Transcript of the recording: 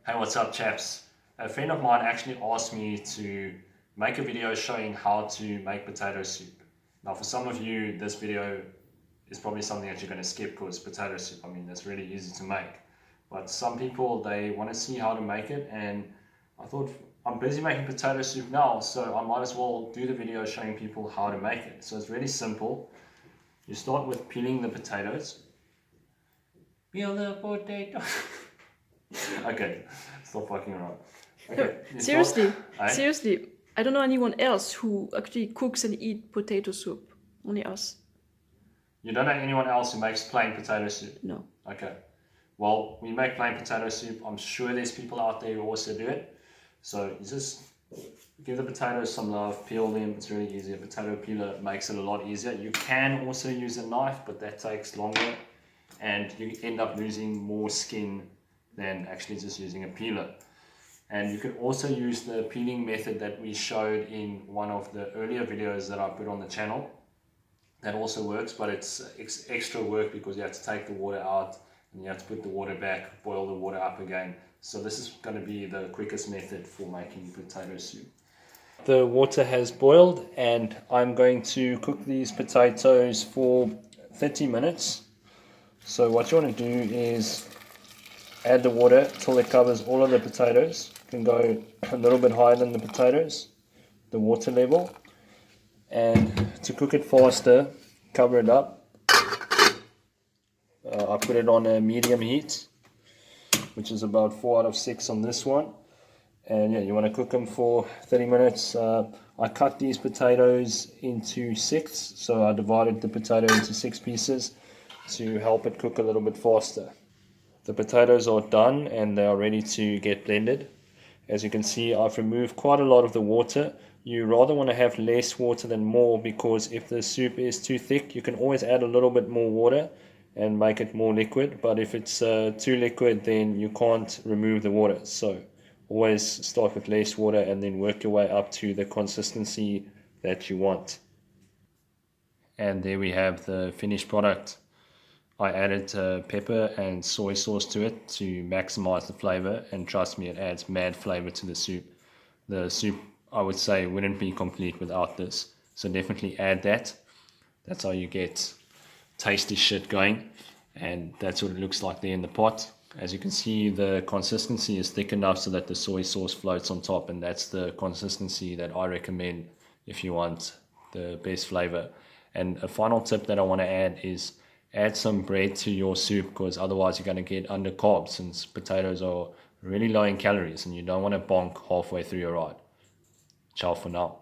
Hey, what's up, chaps? A friend of mine actually asked me to make a video showing how to make potato soup. Now, for some of you, this video is probably something that you're going to skip because potato soup, I mean, that's really easy to make. But some people, they want to see how to make it, and I thought, I'm busy making potato soup now, so I might as well do the video showing people how to make it. So it's really simple. You start with peeling the potatoes. Peel the potato. Okay, stop fucking around. Okay, Seriously, I don't know anyone else who actually cooks and eat potato soup. Only us. You don't know anyone else who makes plain potato soup? No. Okay. Well, we make plain potato soup. I'm sure there's people out there who also do it. So you just give the potatoes some love, peel them. It's really easy. A potato peeler makes it a lot easier. You can also use a knife, but that takes longer, and you end up losing more skin than actually just using a peeler. And you can also use the peeling method that we showed in one of the earlier videos that I put on the channel. That also works, but it's extra work because you have to take the water out and you have to put the water back, boil the water up again. So this is going to be the quickest method for making potato soup. The water has boiled and I'm going to cook these potatoes for 30 minutes. So what you want to do is add the water till it covers all of the potatoes. You can go a little bit higher than the potatoes, the water level. And to cook it faster, cover it up. I put it on a medium heat, which is about 4 out of 6 on this one. And yeah, you want to cook them for 30 minutes. I cut these potatoes into 6, so I divided the potato into 6 pieces to help it cook a little bit faster. The potatoes are done and they are ready to get blended. As you can see, I've removed quite a lot of the water. You rather want to have less water than more, because if the soup is too thick, you can always add a little bit more water and make it more liquid. But if it's too liquid, then you can't remove the water. So always start with less water and then work your way up to the consistency that you want. And there we have the finished product. I added pepper and soy sauce to it to maximize the flavor, and trust me, it adds mad flavor to the soup. The soup, I would say, wouldn't be complete without this, so definitely add that. That's how you get tasty shit going, and that's what it looks like there in the pot. As you can see, the consistency is thick enough so that the soy sauce floats on top, and that's the consistency that I recommend if you want the best flavor. And a final tip that I want to add is add some bread to your soup, because otherwise you're going to get under carbs, since potatoes are really low in calories and you don't want to bonk halfway through your ride. Ciao for now.